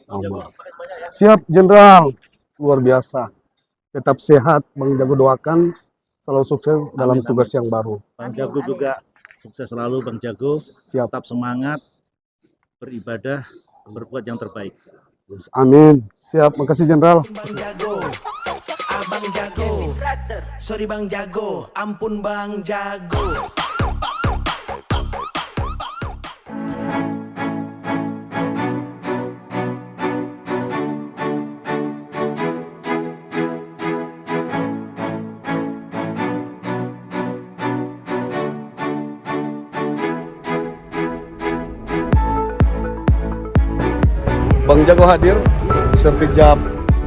Aman. Siap, Jenderal. Luar biasa. Tetap sehat, Bang Jago doakan selalu sukses dalam tugas yang baru. Bang Jago juga sukses selalu, Bang Jago. Siap. Tetap semangat, beribadah, berbuat yang terbaik. Amin. Siap, makasih Jenderal. Bang Jago, Abang Jago, sorry Bang Jago, ampun Bang Jago. Bang Jago hadir, sertijab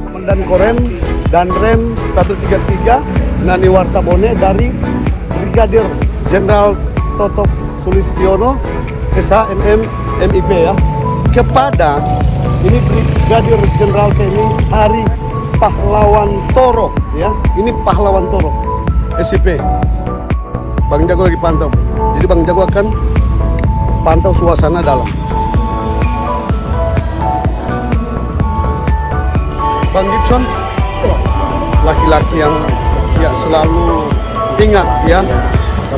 Komandan Korem dan Rem 133 Nani Wartabone dari Brigadir Jenderal Toto Sulistiono SHMM MIP ya, kepada ini Brigadir Jenderal TNI Hari Pahlawan Toro ya, ini Pahlawan Toro SIP. Bang Jago lagi pantau, jadi Bang Jago akan pantau suasana dalam. Bang Gibson, laki-laki yang ya selalu ingat ya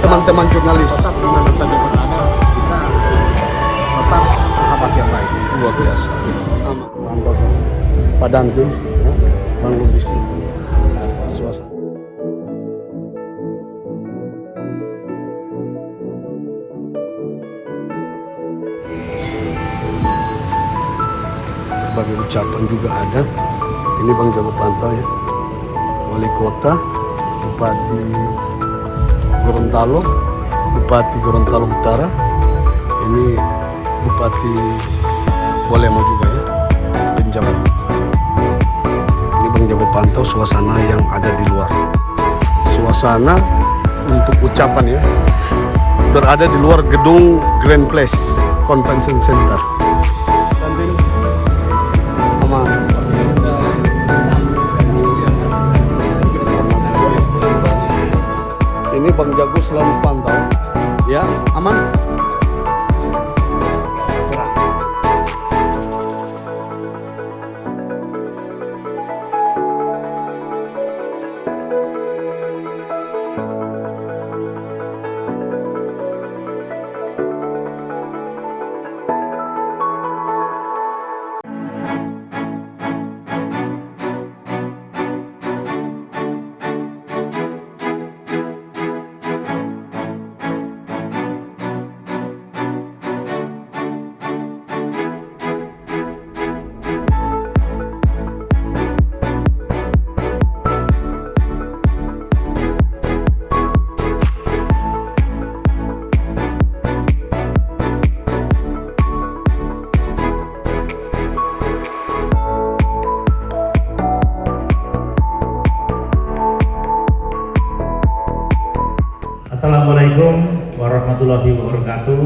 teman-teman jurnalis. Tetap di mana saja berada, kita tetap sahabat yang baik. Luar biasa. Aman. Mantap. Padang tuh, ya. Bang Lubis. Suasana. Berbagai ucapan juga ada. Ini Bang Jago pantau ya. Wali Kota, Bupati Gorontalo, Bupati Gorontalo Utara. Ini Bupati Bolemo juga ya, penjabat. Ini Bang Jago pantau suasana yang ada di luar. Suasana untuk ucapan ya, berada di luar gedung Grand Place Convention Center. Aman. Ini Bang Jago selalu pantau, ya aman. Assalamualaikum warahmatullahi wabarakatuh.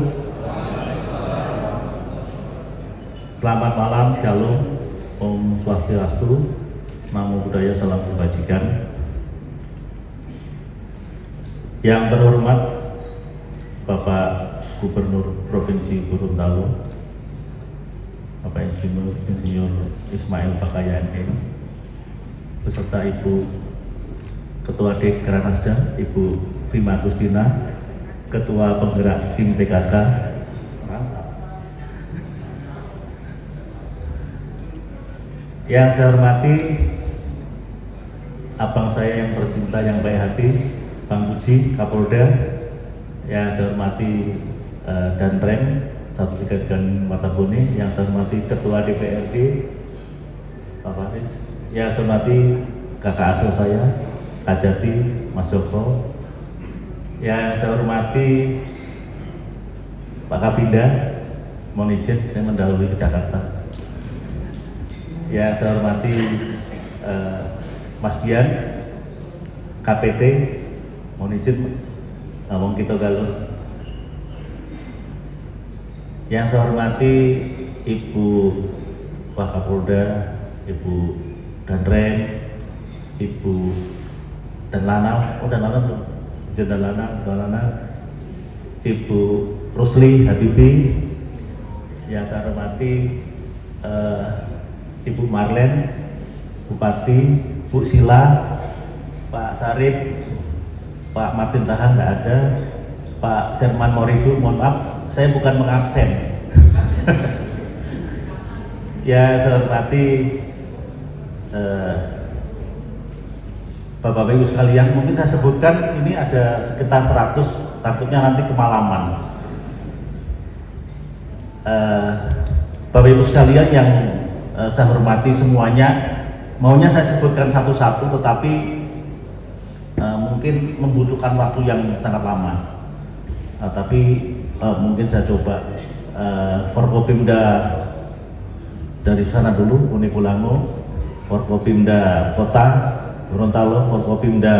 Selamat malam, Shalom, Om Swastiastu, Namo Buddhaya, Salam Kebajikan. Yang terhormat Bapak Gubernur Provinsi Gorontalo, Bapak Insinyur Ismail Pakaya ME, beserta Ibu Ketua Dekranasda, Ibu Vima Agustina, Ketua Penggerak Tim PKK, yang saya hormati abang saya yang tercinta yang baik hati, Bang Puji Kapolda, yang saya hormati Danrem 133 Wartabone, yang saya hormati Ketua DPRD Pak Faris, yang saya hormati kakak asuh saya Kak Jati, Mas Joko, yang saya hormati Pak Kapinda, mohon izin saya mendahului ke Jakarta. Yang saya hormati Mas Dian, KPT, mohon izin ngomong kita galuh. Yang saya hormati Ibu Wakapolda, Ibu Danrem, Ibu Danlanang, belum? Danlanang, Ibu Rusli Habibi, yang saya hormati Ibu Marlen, Bupati, Bu Sila, Pak Sarip, Pak Martin Tahan nggak ada, Pak Serman Moridu, mohon maaf, saya bukan mengabsen. Ya, saya hormati Bapak Ibu sekalian, mungkin saya sebutkan ini ada sekitar 100, takutnya nanti kemalaman. Bapak Ibu sekalian yang saya hormati semuanya, maunya saya sebutkan satu-satu, tetapi mungkin membutuhkan waktu yang sangat lama. Tapi mungkin saya coba Forkopimda dari sana dulu, Unikulango, Forkopimda Kota Gorontalo, Forkopimda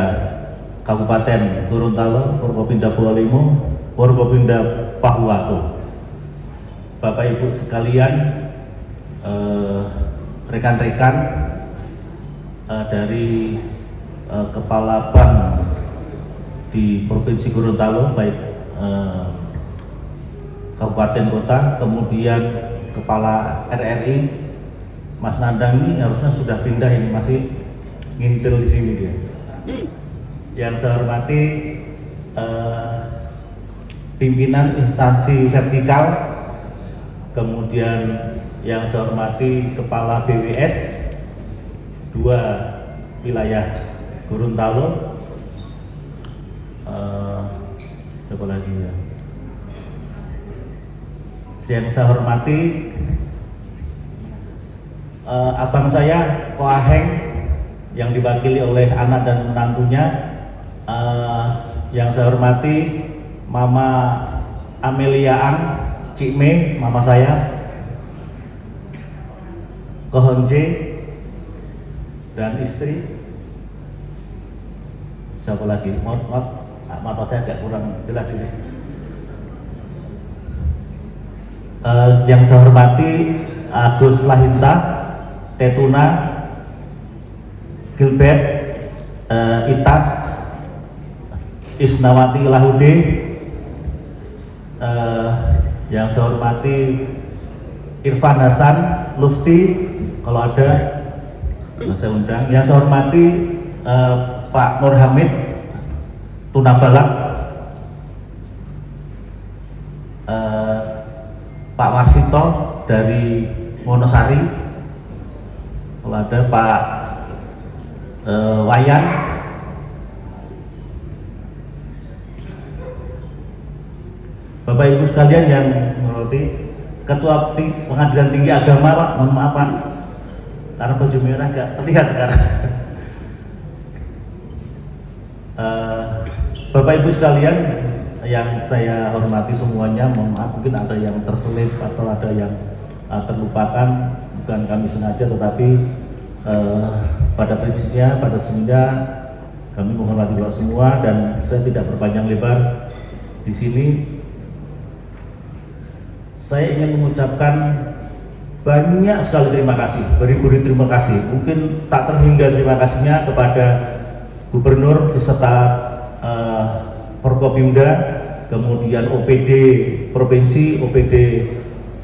Kabupaten Gorontalo, Forkopimda Probolinggo, Forkopimda Pahuato. Bapak Ibu sekalian, rekan-rekan dari Kepala Bank di Provinsi Gorontalo, baik Kabupaten Kota, kemudian Kepala RRI, Mas Nandang ini harusnya sudah pindah, ini masih ngintil di sini dia. Yang saya hormati pimpinan instansi vertikal, kemudian yang saya hormati Kepala BWS 2 wilayah Gorontalo, siapa lagi ya? Yang saya hormati abang saya Koaheng yang diwakili oleh anak dan menantunya, yang saya hormati Mama Amelia Ang Cik Me, mama saya, Kohonje dan istri. Siapa lagi? Maaf, mata saya agak kurang jelas ini. Yang saya hormati Agus Lahinta, Tetuna, Gilbert, Itas, Isnawati Lahude, yang saya hormati Irfan Hasan, Lufti, kalau ada saya undang. Yang saya hormati Pak Nur Hamid, Tunabalak, Pak Warsito dari Wonosari, kalau ada Pak Wayan, Bapak Ibu sekalian yang menghormati Ketua Pengadilan Tinggi Agama, Pak, mohon maaf Pak, karena baju merah gak terlihat sekarang. Bapak Ibu sekalian yang saya hormati semuanya, mohon maaf mungkin ada yang terselip atau ada yang terlupakan, bukan kami sengaja, tetapi pada prinsipnya, pada sesungguhnya kami menghormati Bapak semua, dan saya tidak berpanjang lebar di sini. Saya ingin mengucapkan banyak sekali terima kasih, beribu-ribu terima kasih, mungkin tak terhingga terima kasihnya kepada Gubernur beserta Forkopimda, kemudian OPD Provinsi, OPD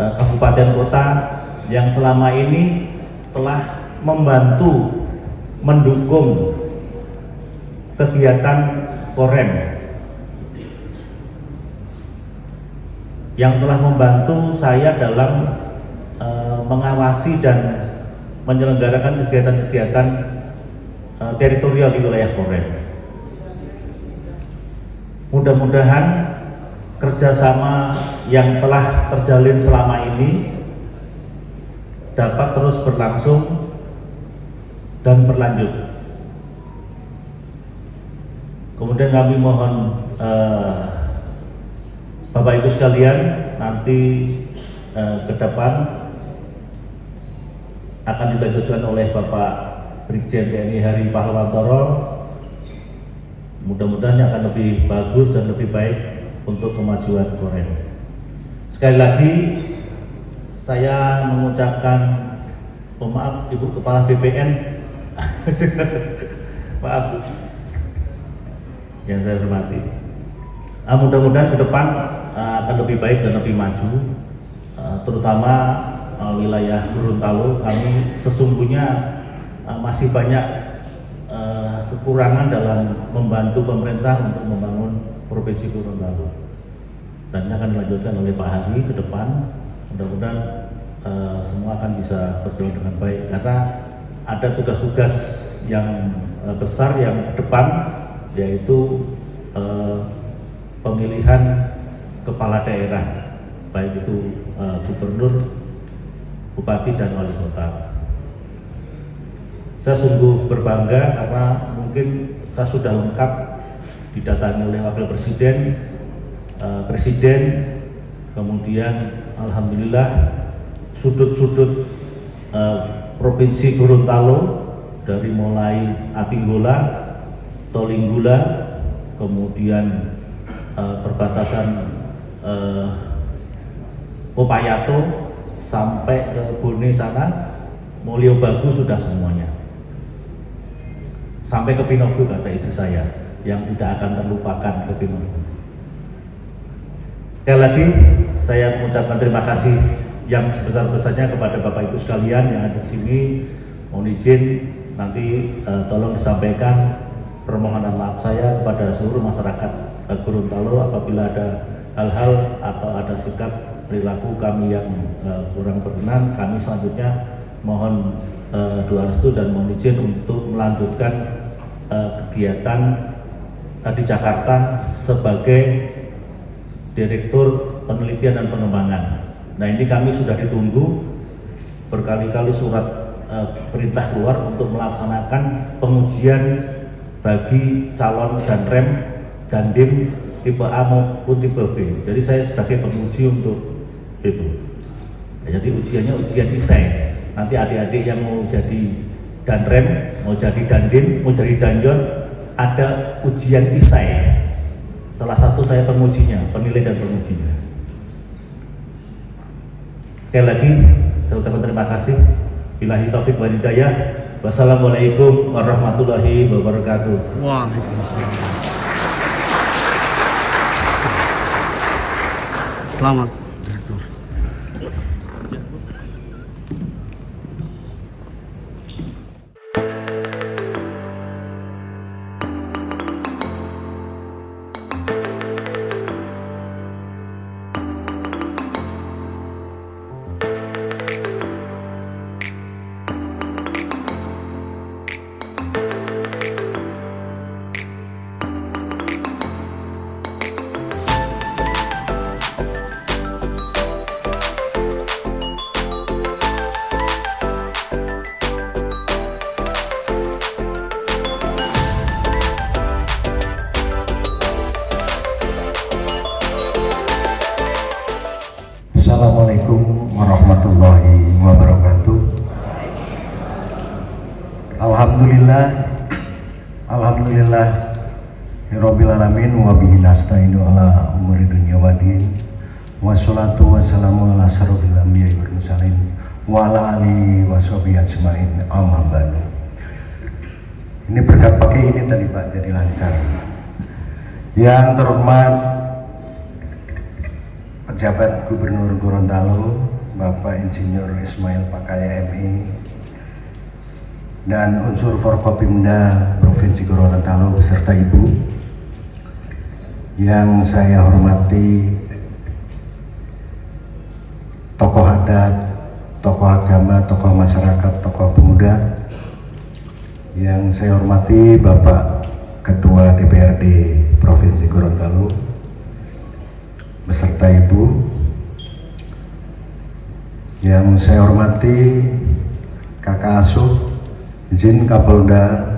Kabupaten Kota yang selama ini telah membantu mendukung kegiatan Korem, yang telah membantu saya dalam mengawasi dan menyelenggarakan kegiatan-kegiatan teritorial di wilayah Korem. Mudah-mudahan kerjasama yang telah terjalin selama ini dapat terus berlangsung dan berlanjut. Kemudian kami mohon Bapak Ibu sekalian, nanti ke depan akan dilanjutkan oleh Bapak Brigjen TNI Hari Pahlawantoro. Mudah-mudahan akan lebih bagus dan lebih baik untuk kemajuan Korem. Sekali lagi saya mengucapkan maaf Ibu Kepala BPN, maaf yang saya hormati. Mudah-mudahan ke depan akan lebih baik dan lebih maju, terutama wilayah Gorontalo, kami sesungguhnya masih banyak kekurangan dalam membantu pemerintah untuk membangun Provinsi Gorontalo. Dan ini akan dilanjutkan oleh Pak Hari ke depan. Mudah-mudahan semua akan bisa berjalan dengan baik, karena ada tugas-tugas yang besar yang ke depan, yaitu pemilihan kepala daerah, baik itu gubernur, bupati, dan wali kota. Saya sungguh berbangga karena mungkin saya sudah lengkap didatangi oleh wakil presiden, presiden, kemudian alhamdulillah sudut-sudut provinsi Gorontalo, dari mulai Atinggula, Tolinggula, kemudian perbatasan Popayato sampai ke Bone sana, Mulyo Bagus sudah semuanya. Sampai ke Pinogo, kata istri saya, yang tidak akan terlupakan ke Pinogo. Sekali lagi saya mengucapkan terima kasih yang sebesar-besarnya kepada Bapak Ibu sekalian yang ada di sini. Mohon izin nanti tolong disampaikan permohonan maaf saya kepada seluruh masyarakat Gorontalo apabila ada hal-hal atau ada sikap perilaku kami yang kurang berkenan. Kami selanjutnya mohon doa restu dan mohon izin untuk melanjutkan kegiatan di Jakarta sebagai Direktur Penelitian dan Pengembangan. Nah, ini kami sudah ditunggu berkali-kali surat perintah keluar untuk melaksanakan pengujian bagi calon Danrem, Dandim tipe A maupun tipe B. Jadi saya sebagai penguji untuk itu. Nah, jadi ujiannya ujian isai. Nanti adik-adik yang mau jadi Danrem, mau jadi Dandim, mau jadi Danjon, ada ujian isai. Salah satu saya pengujinya, penilai dan pengujinya. Sekali lagi saya ucapkan terima kasih. Billahi taufik wal hidayah. Wassalamualaikum warahmatullahi wabarakatuh. Waalaikumsalam. Selamat. Assalamualaikum warahmatullahi wabarakatuh. Alhamdulillah Rabbil alamin wa bihi nasta'inu ala umuri dunya waddin. Wassalatu wassalamu ala asyrofil anbiya'i wal mursalin wa ala alihi washabihi ajmain, amma ba'du. Ini berkat pakai ini tadi Pak, jadi lancar. Yang terhormat Pejabat Gubernur Gorontalo Bapak Insinyur Ismail Pakaya MI dan unsur Forkopimda Provinsi Gorontalo beserta Ibu yang saya hormati, tokoh adat, tokoh agama, tokoh masyarakat, tokoh pemuda, yang saya hormati Bapak Ketua DPRD Provinsi Gorontalo beserta Ibu, yang saya hormati Kakak Asuh, izin Kapolda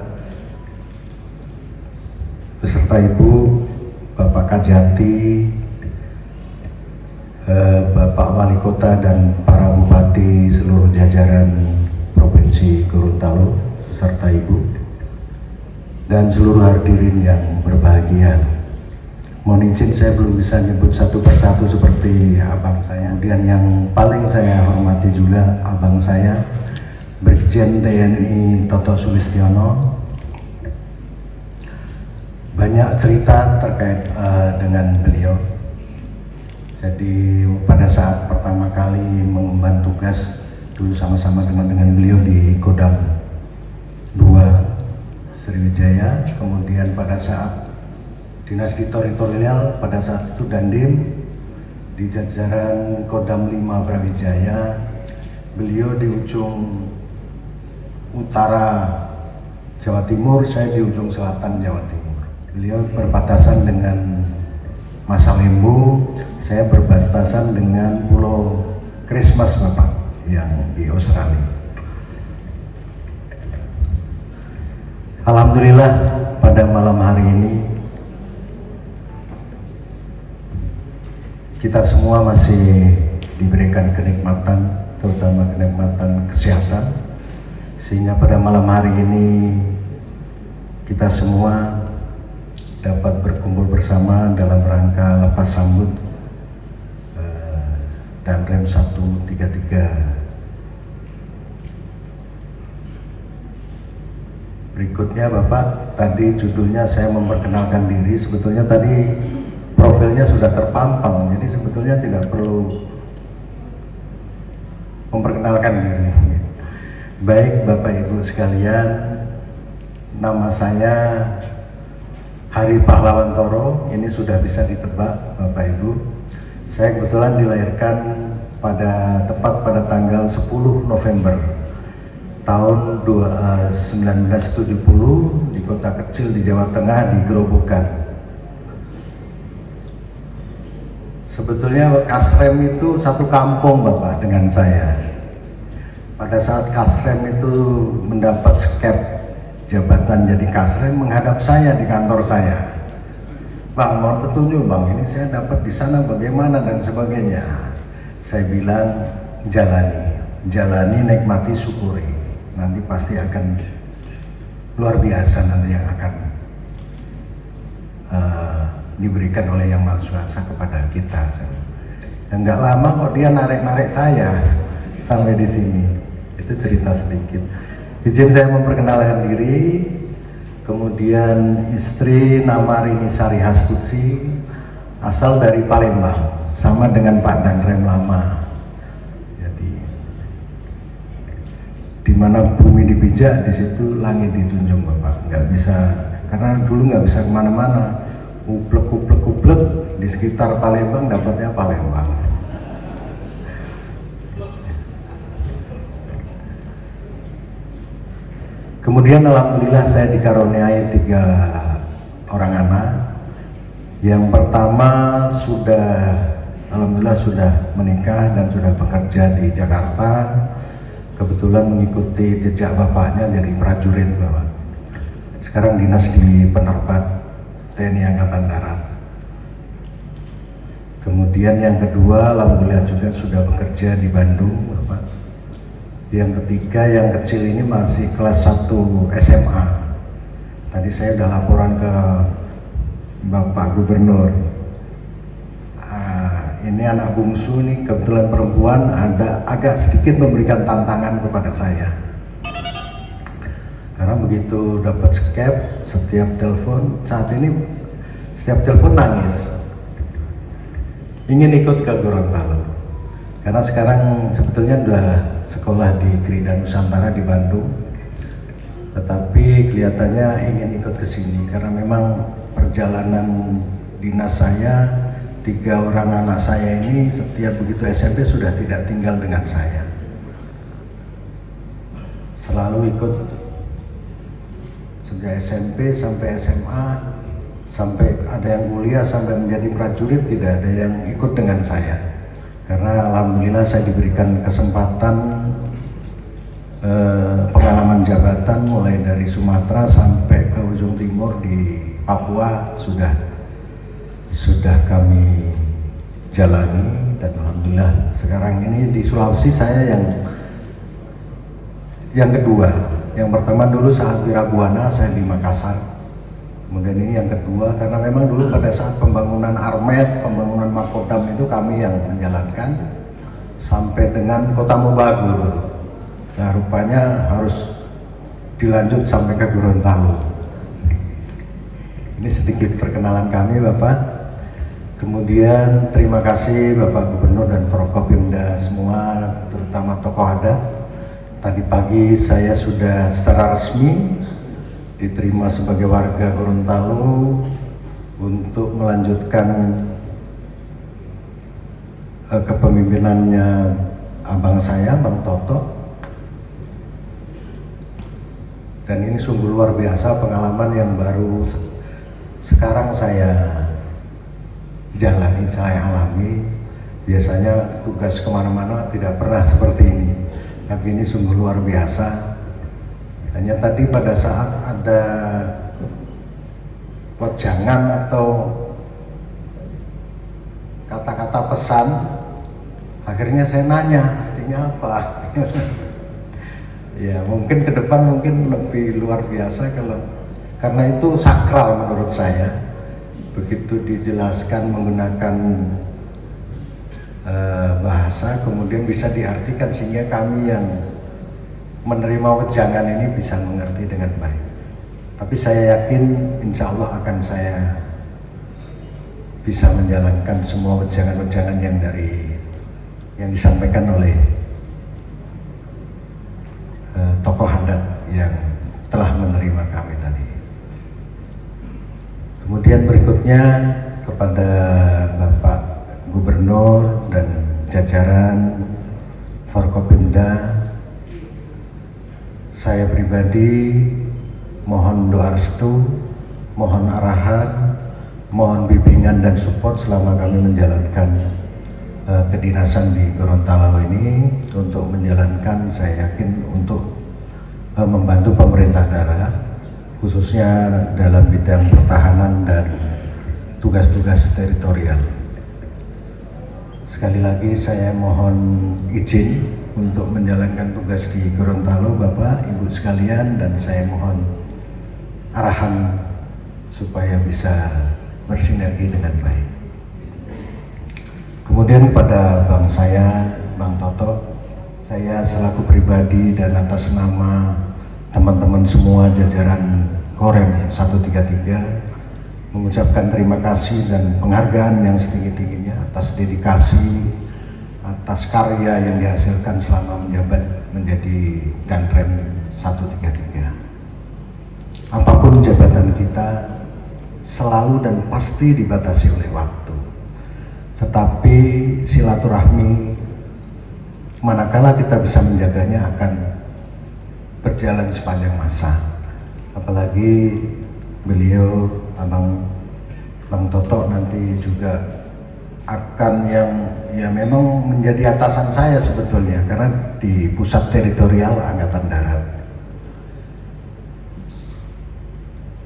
beserta Ibu, Bapak Kajati, Bapak Wali Kota dan para Bupati seluruh jajaran Provinsi Gorontalo beserta Ibu dan seluruh hadirin yang berbahagia. Mohon izin saya belum bisa nyebut satu persatu seperti abang saya. Kemudian yang paling saya hormati juga abang saya, Brigjen TNI Toto Sulistiono. Banyak cerita terkait dengan beliau. Jadi pada saat pertama kali mengemban tugas dulu sama-sama dengan beliau di Kodam 2 Sriwijaya, kemudian pada saat dinas teritorial pada saat itu Dandim di jajaran Kodam 5 Brawijaya, beliau di ujung utara Jawa Timur, saya di ujung selatan Jawa Timur. Beliau berbatasan dengan Masalimbu, saya berbatasan dengan Pulau Christmas Bapak yang di Australia. Alhamdulillah pada malam hari ini kita semua masih diberikan kenikmatan, terutama kenikmatan kesehatan, sehingga pada malam hari ini kita semua dapat berkumpul bersama dalam rangka lepas sambut Danrem 133. Berikutnya Bapak, tadi judulnya saya memperkenalkan diri, sebetulnya tadi profilnya sudah terpampang, jadi sebetulnya tidak perlu memperkenalkan diri. Baik Bapak Ibu sekalian, nama saya Hari Pahlawan Toro, ini sudah bisa ditebak Bapak Ibu. Saya kebetulan dilahirkan tepat pada tanggal 10 November tahun 1970 di kota kecil di Jawa Tengah, di Grobogan. Sebetulnya Kasrem itu satu kampung Bapak dengan saya. Pada saat Kasrem itu mendapat skep jabatan jadi Kasrem, menghadap saya di kantor saya. Bang, mohon petunjuk Bang, ini saya dapat di sana bagaimana dan sebagainya. Saya bilang jalani, nikmati, syukuri. Nanti pasti akan luar biasa nanti yang akan diberikan oleh Yang Maha Kuasa kepada kita. Enggak lama kok dia narik saya sampai di sini. Itu cerita sedikit. Izin saya memperkenalkan diri, kemudian istri nama Rini Sari Hastutsi, asal dari Palembang, sama dengan Pak Danrem lama. Jadi, di mana bumi dipijak, di situ langit dijunjung Bapak. Nggak bisa, karena dulu nggak bisa kemana-mana, uplek di sekitar Palembang, dapatnya Palembang. Kemudian alhamdulillah saya dikaruniai 3 orang anak. Yang pertama alhamdulillah sudah menikah dan sudah bekerja di Jakarta. Kebetulan mengikuti jejak bapaknya jadi prajurit Bapak. Sekarang dinas di penerbat TNI Angkatan Darat. Kemudian yang kedua alhamdulillah juga sudah bekerja di Bandung Bapak. Yang ketiga, yang kecil ini masih kelas 1 SMA. Tadi saya udah laporan ke Bapak Gubernur. Ini anak bungsu nih, kebetulan perempuan, ada agak sedikit memberikan tantangan kepada saya. Karena begitu dapat skep, setiap telepon, saat ini setiap telepon nangis. Ingin ikut ke Gorontalo. Karena sekarang sebetulnya udah sekolah di Krida Nusantara di Bandung, tetapi kelihatannya ingin ikut ke sini karena memang perjalanan dinas saya, 3 orang anak saya ini setiap begitu SMP sudah tidak tinggal dengan saya, selalu ikut sejak SMP sampai SMA, sampai ada yang kuliah sampai menjadi prajurit, tidak ada yang ikut dengan saya. Karena alhamdulillah saya diberikan kesempatan pengalaman jabatan mulai dari Sumatera sampai ke ujung timur di Papua sudah kami jalani, dan alhamdulillah sekarang ini di Sulawesi saya yang kedua. Yang pertama dulu saat Wirabuana saya di Makassar. Kemudian ini yang kedua, karena memang dulu pada saat pembangunan Armet, pembangunan Makodam itu kami yang menjalankan sampai dengan Kota Mobagu dulu. Nah rupanya harus dilanjut sampai ke Gorontalo. Ini sedikit perkenalan kami Bapak. Kemudian terima kasih Bapak Gubernur dan Forkopimda semua, terutama tokoh adat. Tadi pagi saya sudah secara resmi diterima sebagai warga Gorontalo untuk melanjutkan kepemimpinannya abang saya, Bang Toto. Dan ini sungguh luar biasa pengalaman yang baru sekarang saya jalani, saya alami. Biasanya tugas kemana-mana tidak pernah seperti ini, tapi ini sungguh luar biasa. Hanya tadi pada saat ada wejangan atau kata-kata pesan, akhirnya saya nanya artinya apa. Ya mungkin ke depan mungkin lebih luar biasa karena itu sakral menurut saya. Begitu dijelaskan menggunakan bahasa, kemudian bisa diartikan sehingga kami yang menerima wejangan ini bisa mengerti dengan baik. Tapi saya yakin insya Allah akan saya bisa menjalankan semua wejangan-wejangan yang disampaikan oleh tokoh adat yang telah menerima kami tadi. Kemudian berikutnya kepada Bapak Gubernur dan jajaran Forkopimda, saya pribadi mohon doa restu, mohon arahan, mohon bimbingan dan support selama kami menjalankan kedinasan di Gorontalo ini untuk menjalankan, saya yakin untuk membantu pemerintah daerah khususnya dalam bidang pertahanan dan tugas-tugas teritorial. Sekali lagi saya mohon izin untuk menjalankan tugas di Gorontalo Bapak, Ibu sekalian, dan saya mohon arahan supaya bisa bersinergi dengan baik. Kemudian kepada Bang saya, Bang Toto, saya selaku pribadi dan atas nama teman-teman semua jajaran Korem 133 mengucapkan terima kasih dan penghargaan yang setinggi-tingginya atas dedikasi, atas karya yang dihasilkan selama menjabat menjadi Danrem 133. Apapun jabatan kita selalu dan pasti dibatasi oleh waktu. Tetapi silaturahmi manakala kita bisa menjaganya akan berjalan sepanjang masa. Apalagi beliau Bang Toto nanti juga akan yang memang menjadi atasan saya sebetulnya karena di pusat teritorial Angkatan Darat.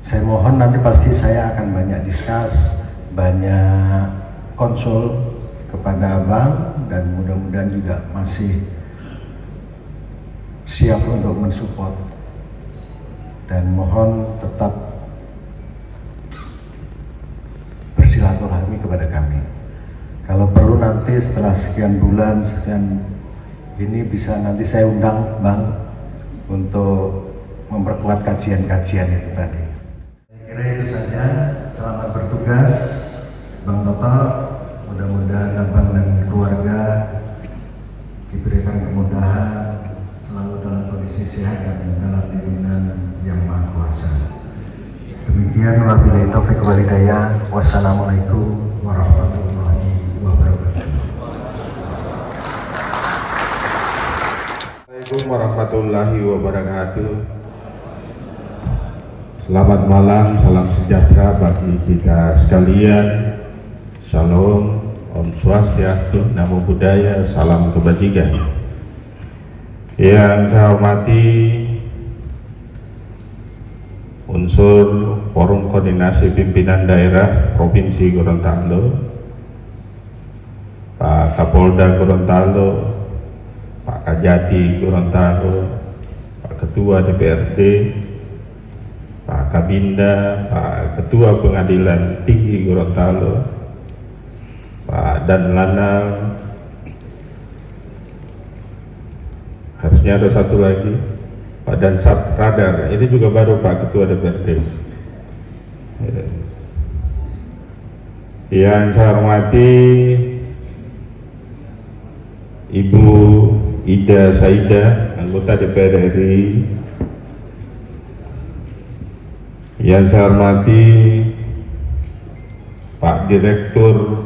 Saya mohon nanti pasti saya akan banyak diskus, banyak konsul kepada Abang, dan mudah-mudahan juga masih siap untuk mensupport, dan mohon tetap bersilaturahmi kepada kami. Kalau perlu nanti setelah sekian bulan, sekian ini bisa nanti saya undang Bang untuk memperkuat kajian-kajian itu tadi. Saya kira itu saja. Selamat bertugas Bang Toto. Mudah-mudahan Abang dan keluarga diberikan kemudahan, selalu dalam kondisi sehat dan dalam lindungan Yang Maha Kuasa. Demikian, wabillahi taufiq wal hidayah. Wassalamualaikum warahmatullahi wabarakatuh. Assalamualaikum warahmatullahi wabarakatuh. Selamat malam, salam sejahtera bagi kita sekalian. Shalom, Om Swastiastu, Namo Buddhaya, salam kebajikan. Yang saya hormati unsur Forum Koordinasi Pimpinan Daerah Provinsi Gorontalo, Pak Kapolda Gorontalo, Pak Kajati Gorontalo, Pak Ketua DPRD, Pak Kabinda, Pak Ketua Pengadilan Tinggi Gorontalo, Pak Danlanal, harusnya ada satu lagi, Pak Dansat Radar, ini juga baru Pak Ketua DPRD. Yang saya hormati Ibu Ida Saida, anggota DPR RI. Yang saya hormati Pak Direktur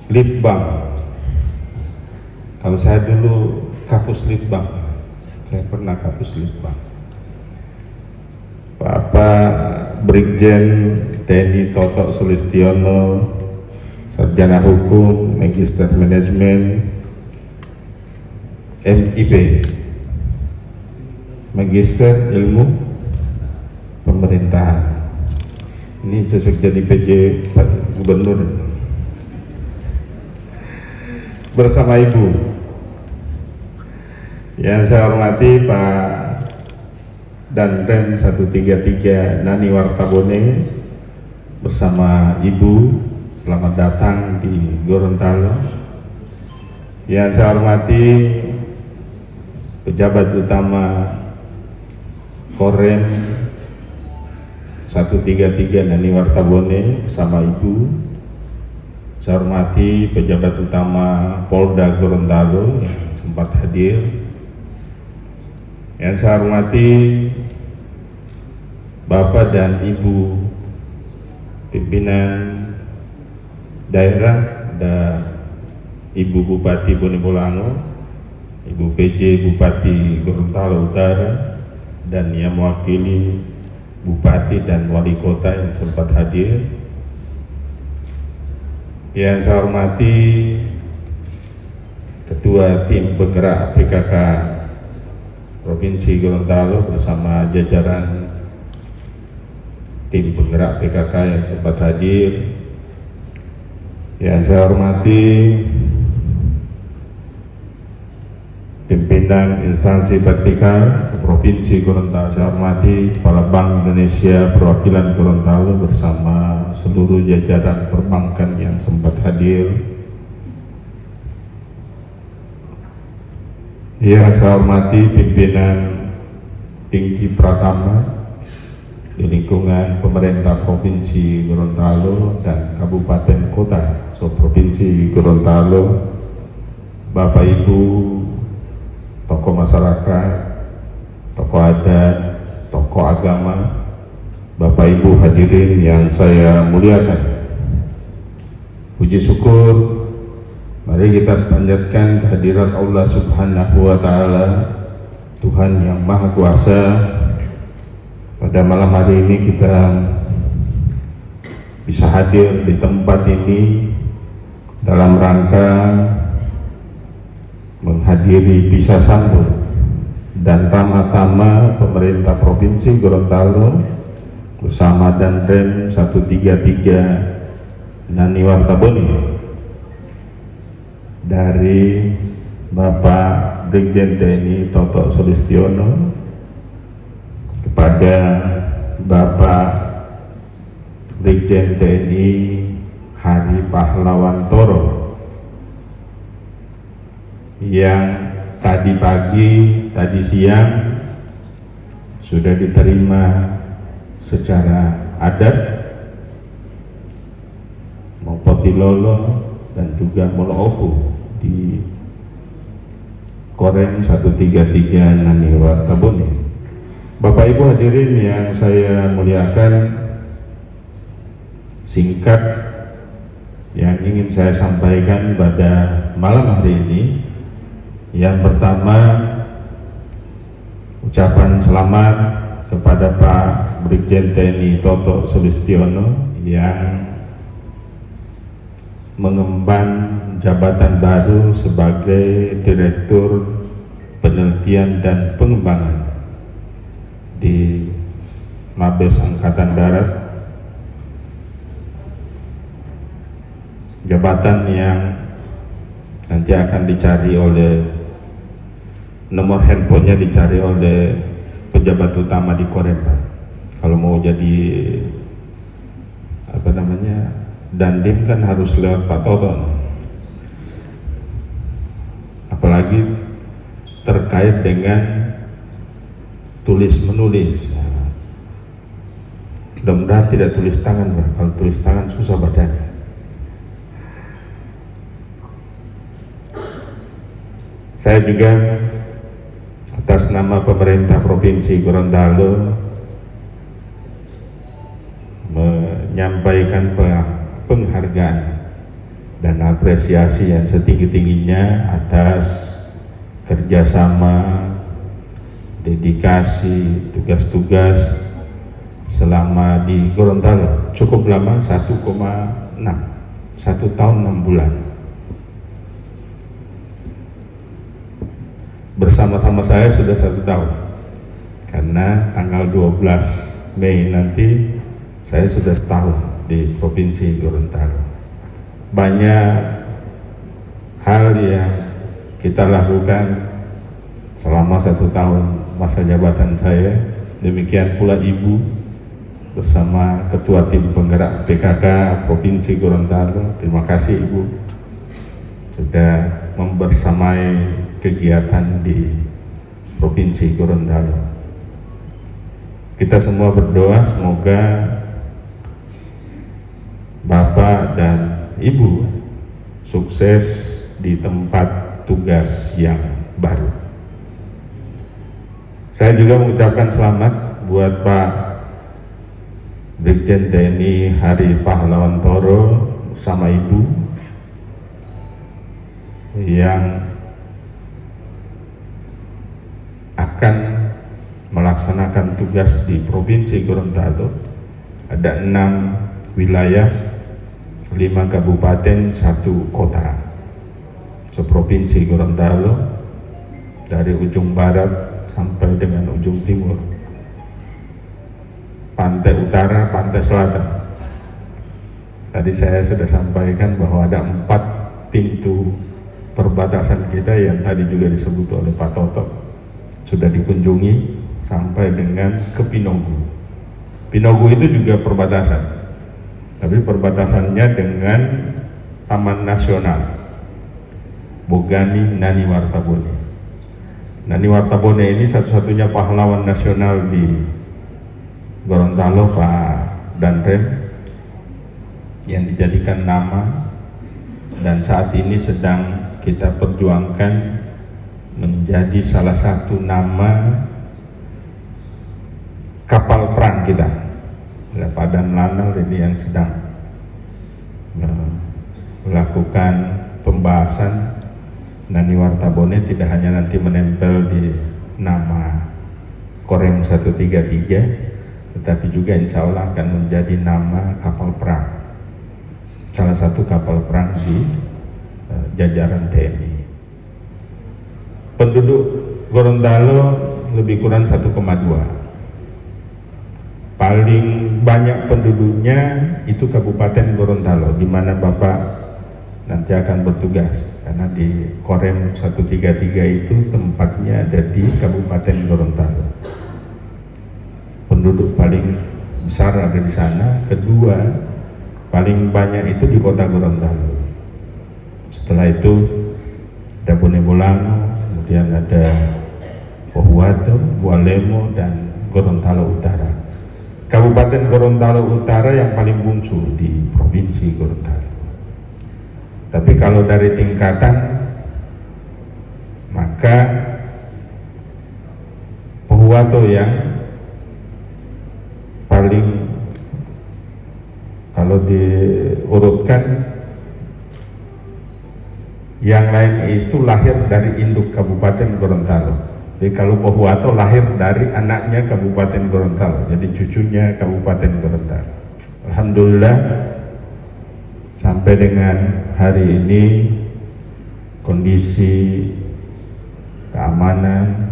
Litbang. Kalau saya dulu Kapus Litbang, saya pernah Kapus Litbang. Bapak Brigjen TNI Toto Sulistiono, Sarjana Hukum, Magister Manajemen, MIB, Magister Ilmu Pemerintahan. Ini cocok jadi PJ Pak Gubernur. Bersama Ibu yang saya hormati Pak Danrem 133 Nani Wartabone, bersama Ibu, selamat datang di Gorontalo. Yang saya hormati pejabat utama Korem 133 Nani Wartabone bersama Ibu. Saya hormati pejabat utama Polda Gorontalo yang sempat hadir. Yang saya hormati Bapak dan Ibu pimpinan daerah, ada Ibu Bupati Bone Bolango, Ibu PJ Bupati Gorontalo Utara, dan yang mewakili Bupati dan Wali Kota yang sempat hadir. Yang saya hormati Ketua Tim Penggerak PKK Provinsi Gorontalo bersama jajaran tim penggerak PKK yang sempat hadir. Yang saya hormati pimpinan instansi vertikal Provinsi Gorontalo. Saya hormati Kepala Bank Indonesia perwakilan Gorontalo bersama seluruh jajaran perbankan yang sempat hadir. Yang saya hormati pimpinan tinggi Pratama di lingkungan pemerintah Provinsi Gorontalo dan Kabupaten Kota Provinsi Gorontalo, Bapak Ibu, tokoh masyarakat, tokoh adat, tokoh agama, Bapak Ibu hadirin yang saya muliakan. Puji syukur, mari kita panjatkan kehadirat Allah Subhanahu wa Ta'ala, Tuhan yang Maha Kuasa. Pada malam hari ini kita bisa hadir di tempat ini dalam rangka menghadiri pisah sambut dan Ramatama pemerintah Provinsi Gorontalo bersama Danrem 133 Nani Wartabone dari Bapak Brigjen TNI Toto Sulistiono kepada Bapak Brigjen TNI Hari Pahlawan Toro yang tadi pagi, tadi siang sudah diterima secara adat Mopotilolo dan juga Moloopu di Korem 133 Nani Wartabone. Bapak Ibu hadirin yang saya muliakan, singkat yang ingin saya sampaikan pada malam hari ini. Yang pertama, ucapan selamat kepada Pak Brigjen TNI Toto Sulistiono yang mengemban jabatan baru sebagai Direktur Penelitian dan Pengembangan di Mabes Angkatan Darat, jabatan yang nanti akan dicari oleh nomor handphonenya dicari oleh pejabat utama di Korem. Kalau mau jadi apa namanya dandim kan harus lewat Pak Toto, apalagi terkait dengan tulis menulis. Mudah-mudahan tidak tulis tangan, Pak. Kalau tulis tangan susah bacanya. Saya juga atas nama pemerintah Provinsi Gorontalo menyampaikan penghargaan dan apresiasi yang setinggi-tingginya atas kerjasama, dedikasi, tugas-tugas selama di Gorontalo cukup lama, 1 tahun 6 bulan. Bersama-sama saya sudah 1 tahun, karena tanggal 12 Mei nanti saya sudah setahun di Provinsi Gorontalo. Banyak hal yang kita lakukan selama 1 tahun masa jabatan saya. Demikian pula Ibu bersama Ketua Tim Penggerak PKK Provinsi Gorontalo. Terima kasih Ibu sudah membersamai kegiatan di Provinsi Gorontalo. Kita semua berdoa semoga Bapak dan Ibu sukses di tempat tugas yang baru. Saya juga mengucapkan selamat buat Pak Brigjen TNI Hari Pahlawan Toro sama Ibu yang akan melaksanakan tugas di Provinsi Gorontalo. Ada 6 wilayah, 5 kabupaten, 1 kota seprovinsi Gorontalo, dari ujung barat sampai dengan ujung timur, pantai utara, pantai selatan. Tadi saya sudah sampaikan bahwa ada 4 pintu perbatasan kita yang tadi juga disebut oleh Pak Toto, sudah dikunjungi sampai dengan ke Pinogu. Pinogu itu juga perbatasan, tapi perbatasannya dengan Taman Nasional Bogani Nani Wartabone. Nani Wartabone ini satu-satunya pahlawan nasional di Gorontalo, Pak Danrem, yang dijadikan nama dan saat ini sedang kita perjuangkan menjadi salah satu nama kapal perang kita. Pak Dan Lanal ini yang sedang melakukan pembahasan. Nani Wartabone tidak hanya nanti menempel di nama Korem 133, tetapi juga insya Allah akan menjadi nama kapal perang, salah satu kapal perang di jajaran TNI. Penduduk Gorontalo lebih kurang 1,2. Paling banyak penduduknya itu Kabupaten Gorontalo, di mana Bapak nanti akan bertugas, karena di Korem 133 itu tempatnya ada di Kabupaten Gorontalo. Penduduk paling besar ada di sana. Kedua, paling banyak itu di kota Gorontalo. Setelah itu ada Bone Bolango, kemudian ada Pohuwato, Bualemo, dan Gorontalo Utara. Kabupaten Gorontalo Utara yang paling bungsu di Provinsi Gorontalo. Tapi kalau dari tingkatan, maka Pohuwato yang paling, kalau diurutkan, yang lain itu lahir dari induk Kabupaten Gorontalo. Jadi kalau Pohuwato lahir dari anaknya Kabupaten Gorontalo, jadi cucunya Kabupaten Gorontalo. Alhamdulillah sampai dengan hari ini kondisi keamanan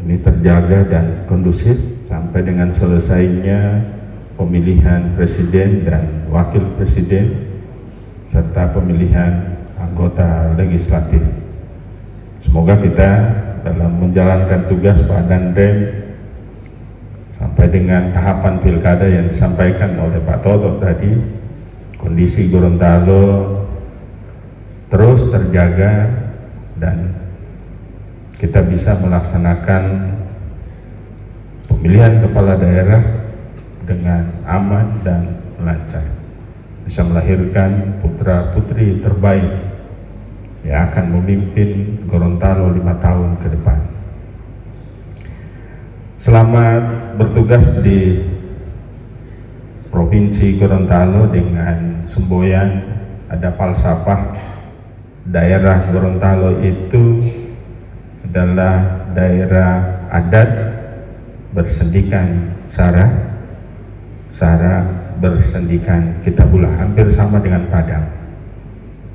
ini terjaga dan kondusif sampai dengan selesainya pemilihan presiden dan wakil presiden serta pemilihan anggota legislatif. Semoga kita dalam menjalankan tugas Pak Danrem sampai dengan tahapan pilkada yang disampaikan oleh Pak Toto tadi, kondisi Gorontalo terus terjaga dan kita bisa melaksanakan pemilihan kepala daerah dengan aman dan lancar, bisa melahirkan putra-putri terbaik yang akan memimpin Gorontalo 5 tahun ke depan. Selamat bertugas di Provinsi Gorontalo dengan semboyan ada falsafah daerah Gorontalo itu adalah daerah adat bersendikan sara, sara bersendikan kitabullah, hampir sama dengan Padang.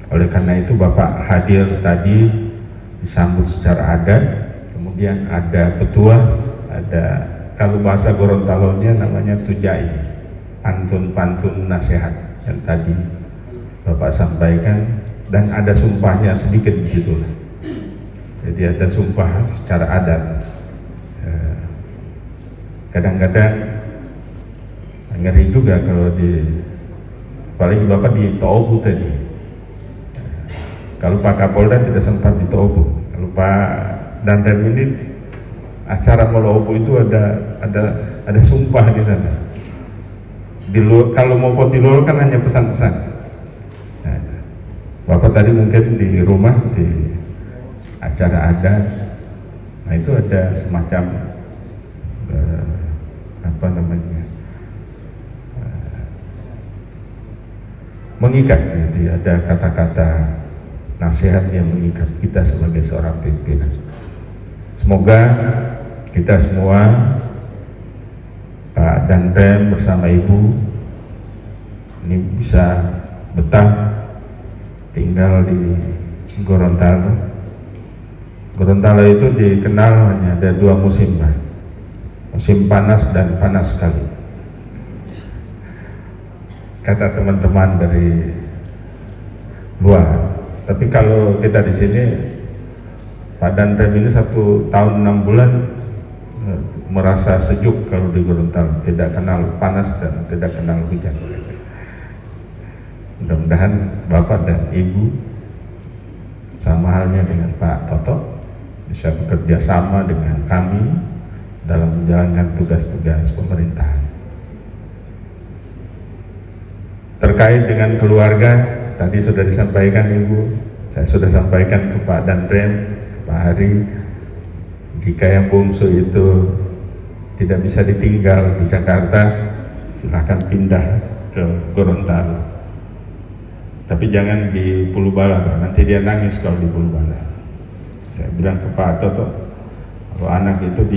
Oleh karena itu Bapak hadir tadi disambut secara adat, kemudian ada petua, ada kalau bahasa Gorontalo-nya namanya tujai, pantun-pantun nasihat yang tadi Bapak sampaikan, dan ada sumpahnya sedikit di situ. Jadi ada sumpah secara adat. Kadang-kadang ngeri juga kalau apalagi Bapak di Tobu tadi. Kalau Pak Kapolda tidak sempat di Tobu, kalau Pak Danrem ini acara Molobu itu ada sumpah di sana. Kalau mau potilol kan hanya pesan-pesan. Nah, Bapak tadi mungkin di rumah di acara adat, nah itu ada semacam mengikat, jadi ada kata-kata nasihat yang mengikat kita sebagai seorang pimpinan. Semoga kita semua, Pak Danrem bersama Ibu, ini bisa betah tinggal di Gorontalo. Gorontalo itu dikenal hanya ada 2 musim, Pak. Musim panas dan panas sekali. Kata teman-teman dari luar. Tapi kalau kita di sini, Pak Danrem ini 1 tahun 6 bulan merasa sejuk kalau di Gorontalo, tidak kenal panas dan tidak kenal hujan. Mudah-mudahan Bapak dan Ibu sama halnya dengan Pak Toto bisa bekerja sama dengan kami dalam menjalankan tugas-tugas pemerintahan. Terkait dengan keluarga, tadi sudah disampaikan Ibu, saya sudah sampaikan ke Pak Danrem, ke Pak Hari, jika yang bungsu itu tidak bisa ditinggal di Jakarta, silahkan pindah ke Gorontalo. Tapi jangan di Pulau Bala, Pak. Nanti dia nangis kalau di Pulau Bala. Saya bilang ke Pak Toto, kalau anak itu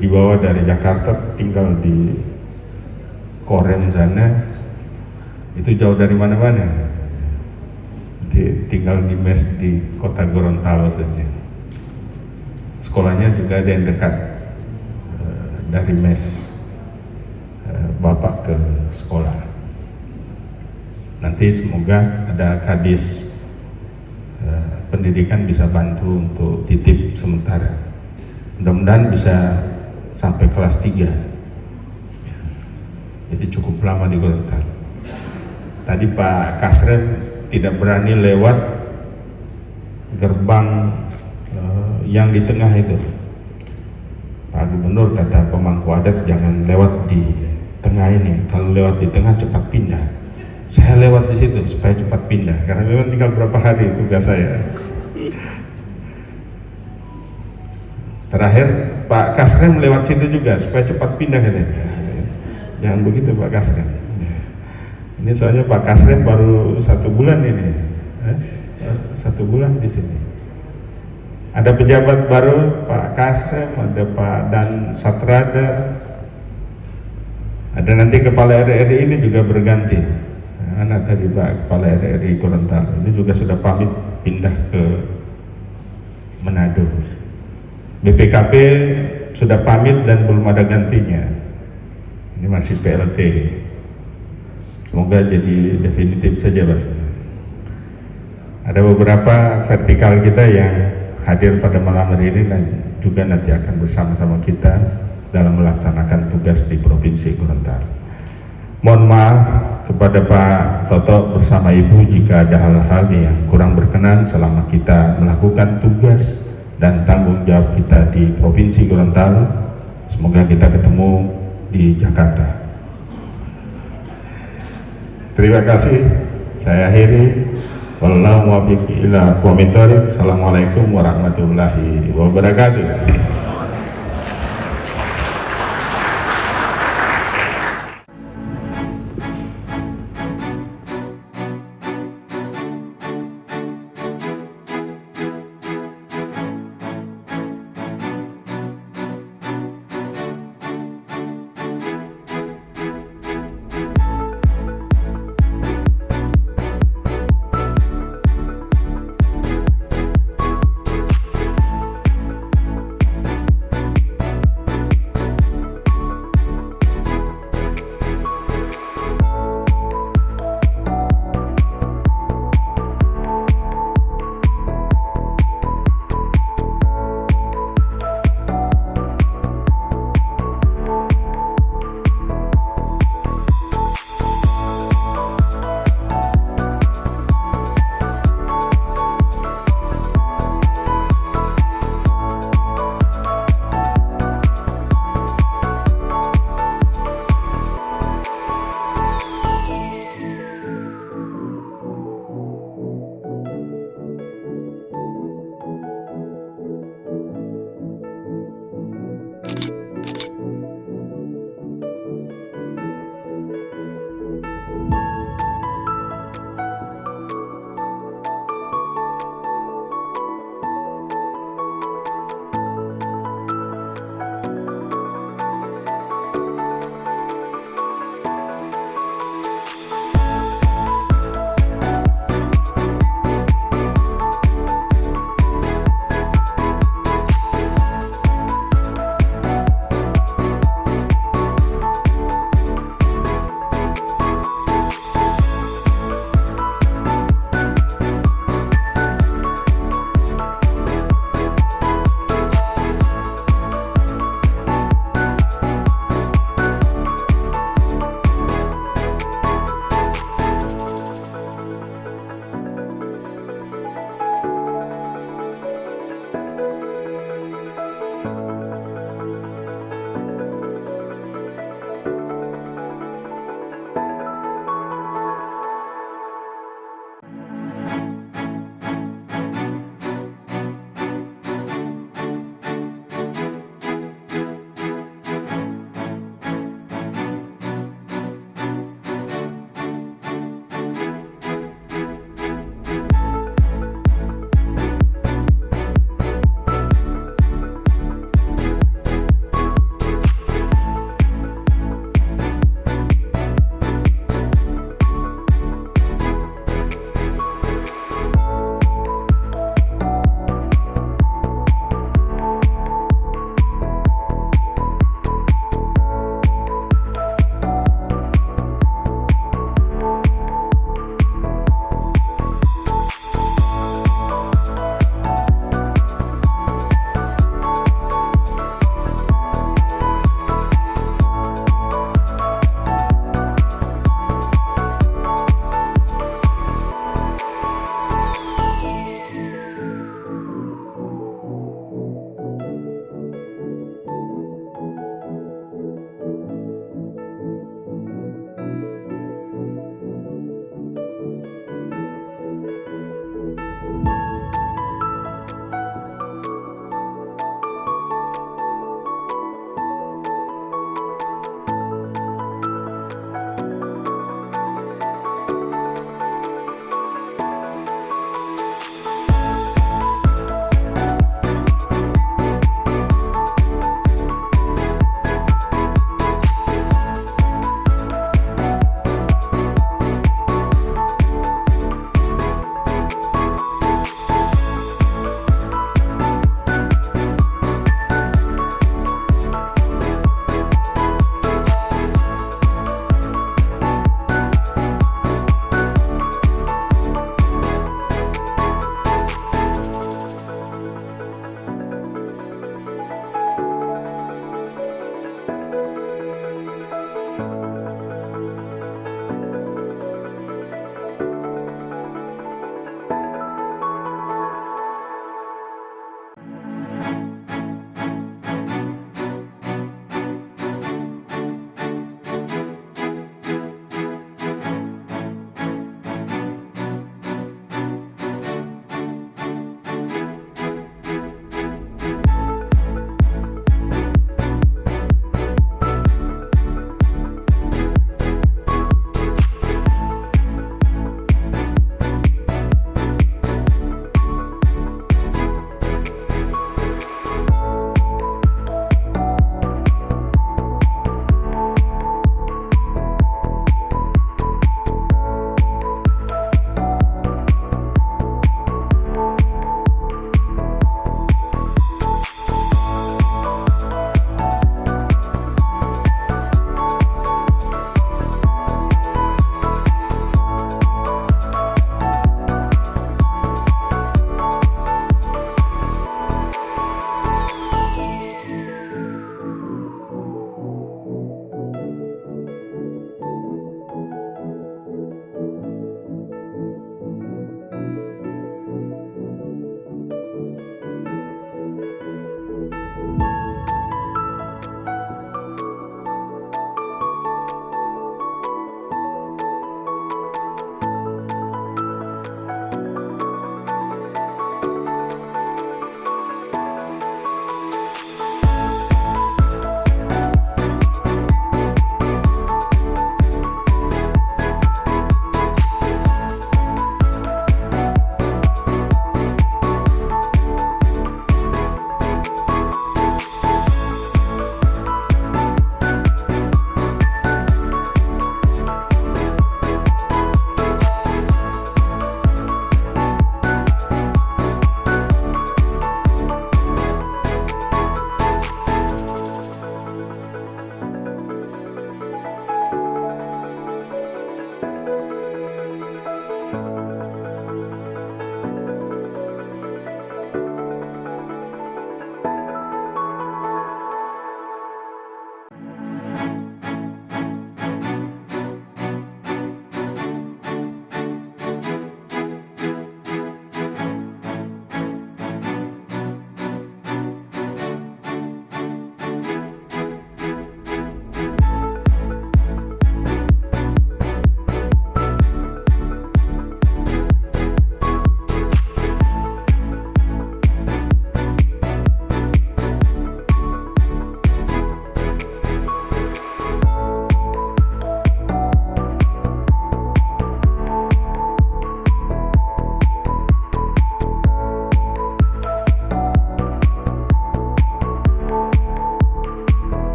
dibawa dari Jakarta tinggal di Korem sana, itu jauh dari mana-mana. Tinggal di mes di kota Gorontalo saja. Sekolahnya juga ada yang dekat dari mes Bapak ke sekolah. Nanti semoga ada kadis pendidikan bisa bantu untuk titip sementara. Mudah-mudahan bisa sampai kelas 3. Jadi cukup lama di Gorontalo. Tadi Pak Kasrem tidak berani lewat gerbang yang di tengah itu. Pak Gubernur kata pemangku adat jangan lewat di tengah ini. Kalau lewat di tengah cepat pindah. Saya lewat di situ supaya cepat pindah. Karena memang tinggal berapa hari tugas saya. Terakhir Pak Kasrem lewat situ juga supaya cepat pindah katanya. Jangan begitu Pak Kasrem. Ini soalnya Pak Kasrem baru 1 bulan ini, 1 bulan di sini. Ada pejabat baru, Pak Kasrem, ada Pak Dan Satrada, ada nanti kepala RRI ini juga berganti. Anak tadi Pak Kepala RRI Gorontalo ini juga sudah pamit pindah ke Manado. BPKP sudah pamit dan belum ada gantinya. Ini masih PLT. Semoga jadi definitif saja, Pak. Ada beberapa vertikal kita yang hadir pada malam hari ini dan juga nanti akan bersama-sama kita dalam melaksanakan tugas di Provinsi Gorontalo. Mohon maaf kepada Pak Toto bersama Ibu jika ada hal-hal yang kurang berkenan selama kita melakukan tugas dan tanggung jawab kita di Provinsi Gorontalo. Semoga kita ketemu di Jakarta. Terima kasih. Saya akhiri. Wallahu muwaffiq ila aqwamit thoriq. Assalamualaikum warahmatullahi wabarakatuh.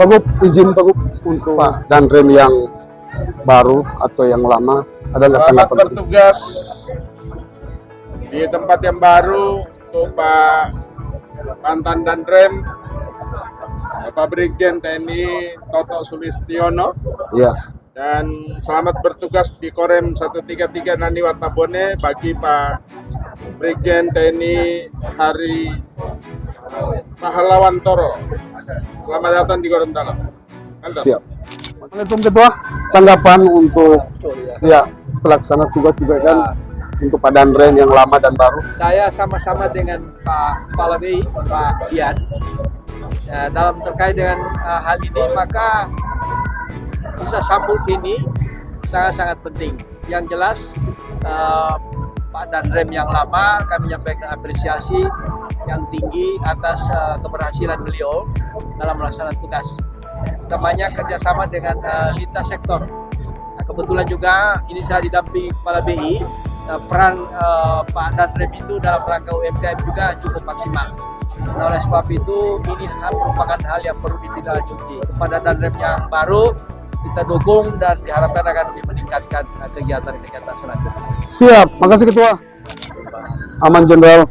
Pak Gup, izin Pak Gup untuk Pak Danrem yang baru atau yang lama ada nggak Selamat tanggapan? bertugas di tempat yang baru untuk Pak mantan Danrem, Bapak Brigjen TNI Toto Sulistiono, Iya. dan selamat bertugas di Korem 133 Nani Wartabone bagi Pak Brigjen TNI Hari Pahlawan Toro. Selamat datang di Gorontalo. Mantap. Siap. Assalamualaikum Ketua, tanggapan untuk ya pelaksana tugas juga kan untuk Pak Danrem yang lama dan baru. Saya sama-sama dengan Pak Kepala BI, Pak Dian, ya, dalam terkait dengan hal ini, maka bisa sambut ini sangat-sangat penting. Yang jelas Pak Danrem yang lama kami menyampaikan apresiasi yang tinggi atas keberhasilan beliau dalam melaksanakan tugas, utamanya kerjasama dengan lintas sektor. Nah, kebetulan juga ini saya didampingi Kepala BI. Peran Pak Danrem itu dalam rangka UMKM juga cukup maksimal. Nah, oleh sebab itu ini merupakan hal yang perlu ditindaklanjuti. Kepada Danrem yang baru kita dukung dan diharapkan akan lebih meningkatkan kegiatan-kegiatan selanjutnya. Siap, makasih Ketua. Aman Jenderal.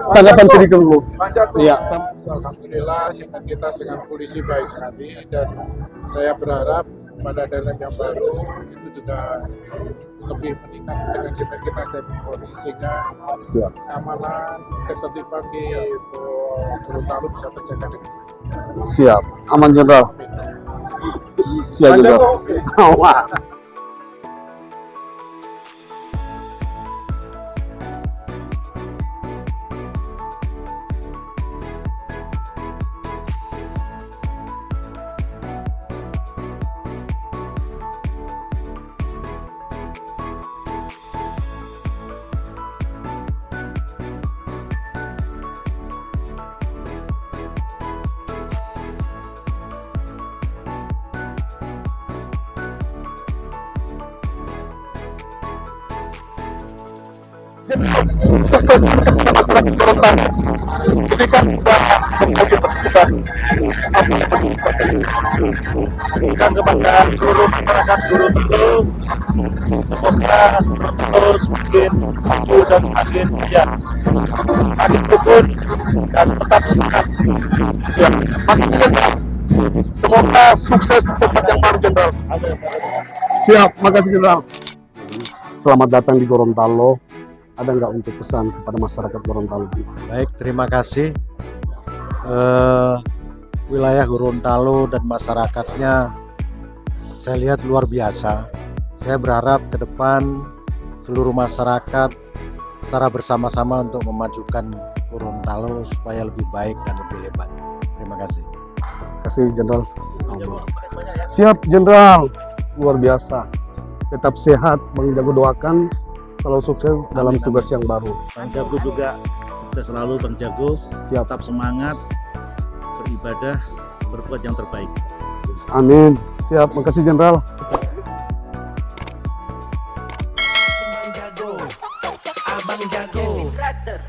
Tanggapan sedikit dulu. Iya. Alhamdulillah sinergitas dengan polisi baik sekali, dan saya berharap pada Danrem yang baru itu juga lebih meningkat dengan sinergitas dengan polisi sehingga Siap. keamanan, ketertiban di Gorontalo bisa terjaga dengan Siap. Aman Jenderal. Siap Jenderal. Wah. berikan kepada seluruh masyarakat Gorontalo, semoga Gorontalo semakin maju dan semakin jaya, makin rukun dan tetap semangat. Siap. Makasih Jenderal. Semoga sukses tempat yang baru Jenderal. Siap, makasih Jenderal. Selamat datang di Gorontalo. Ada nggak untuk pesan kepada masyarakat Gorontalo? Baik, terima kasih. Wilayah Gorontalo dan masyarakatnya saya lihat luar biasa. Saya berharap ke depan seluruh masyarakat secara bersama-sama untuk memajukan Gorontalo supaya lebih baik dan lebih hebat. Terima kasih. Terima kasih Jenderal. Siap Jenderal, luar biasa. Tetap sehat, Bang Jago doakan kalau sukses dalam Amin, tugas yang baru. Bang Jago juga sukses selalu Bang Jago. Siap. Tetap semangat beribadah, berbuat yang terbaik. Amin. Siap, makasih Jenderal. Bang Jago, Abang Jago,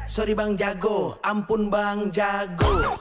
sorry Bang Jago, ampun Bang Jago.